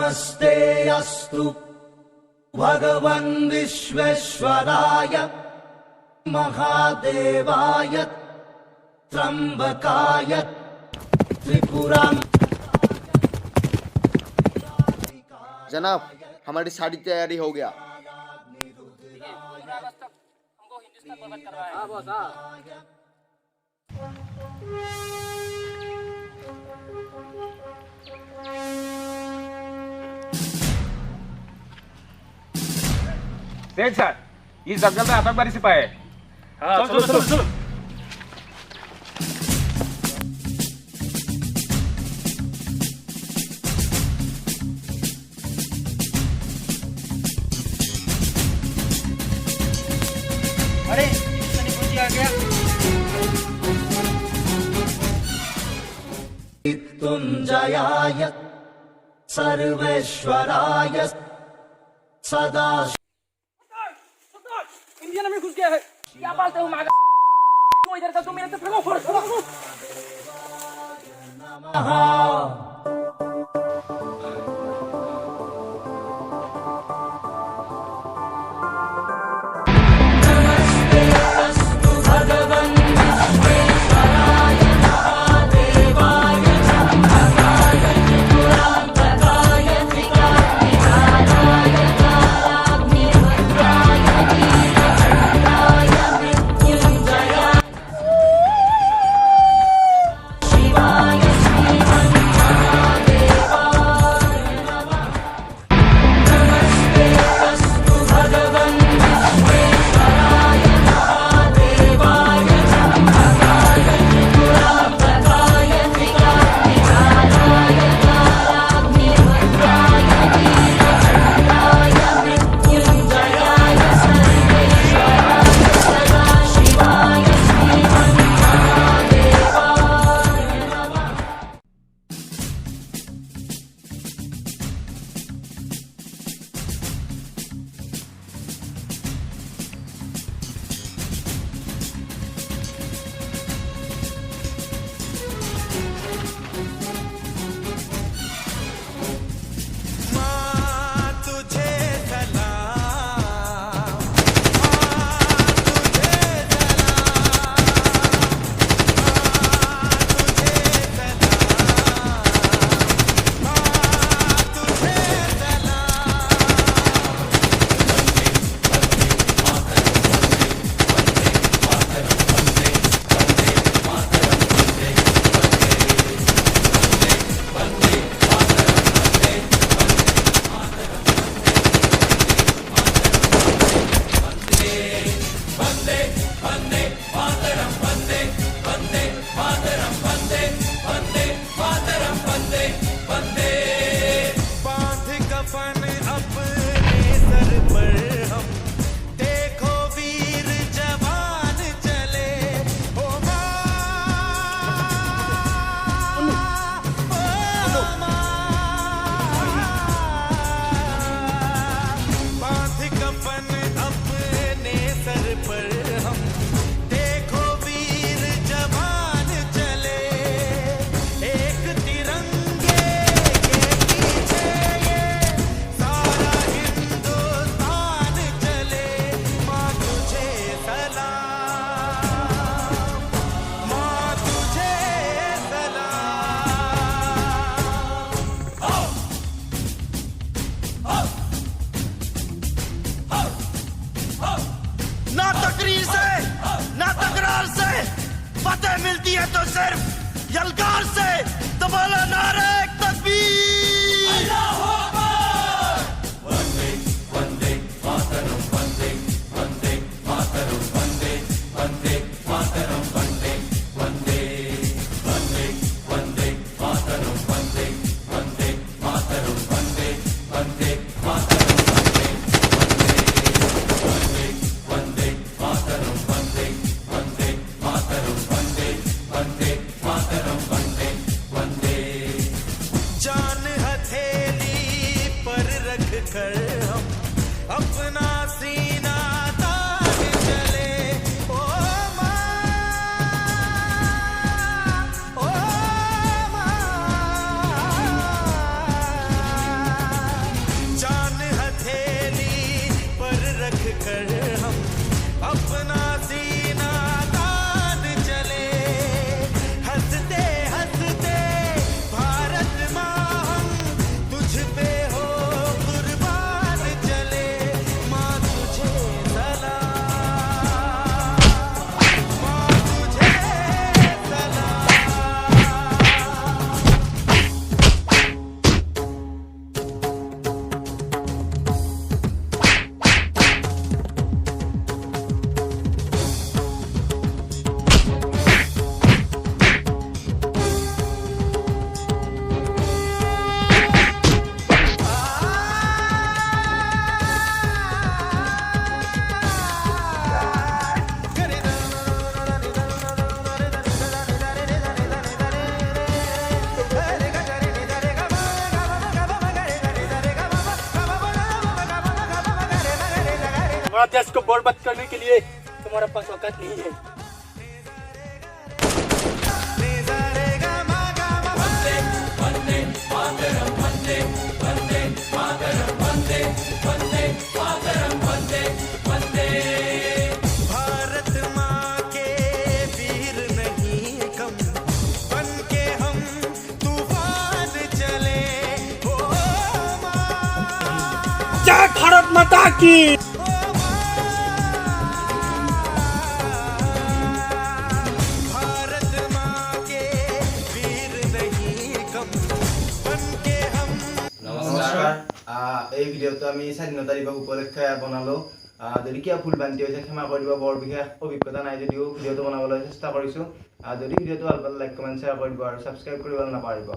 नमस्ते अस्तु भगवन् विश्वेश्वराय महादेवाय त्र्यंबकाय त्रिपुरां। जनाब, हमारी सारी तैयारी हो गया। देख सर, इस जंगल में आतंकवादी सिपाही है। चलो चलो चलो। अरे आ गया। मृत्युंजयाय सर्वेश्वराय सदा। इंडिया में घुस गया है। क्या बोलते हो मागा? तो इधर का, तुम मेरे से भागो, फोड़ फोड़। मिलती है तो सिर्फ यलगार से। तो बोलो नारे तकबीर। अल्लाहू अकबर। वंदे वंदे मातरम, वंदे वंदे मातरम, वंदे वंदे मातरम, वंदे वंदे वंदे वंदे मातरम, वंदे वंदे मातरम, वंदे वंदे मातरम, वंदे वंदे मातरम, वंदे वंदे मातरम, वंदे वंदे मातरम, वंदे वंदे। जान हथेली पर रख कर हम अपना सीना तान चले। ओ माँ, ओ माँ, कर हम अपना सीना तान चले हंसते हंसते भारत माँ हम तुझ पे हो कुर्बान चले माँ तुझे सलाम माँ तुझे सलाम हमारा देश को बर्बाद करने के लिए तुम्हारे पास औकात नहीं है। भारत माँ के वीर नहीं कम बन के हम तूफान चले ओ माँ जय भारत माता की। भारत माँ के वीर नहीं कम बन के हम নমস্কাৰ এই ভিডিঅ'টো আমি স্বাধীনতা দিৱস উপলক্ষে বনালোঁ যদি কিবা ভুল ভ্ৰান্তি হৈছে ক্ষমা কৰি দিব বৰ বিশেষ অভিজ্ঞতা নাই যদিও ভিডিঅ'টো বনাবলৈ চেষ্টা কৰিছোঁ যদি ভিডিঅ'টো ভাল পালে লাইক কমেণ্ট শ্বেয়াৰ কৰি দিব আৰু ছাবস্ক্ৰাইব কৰিবলৈ নাপাহৰিব।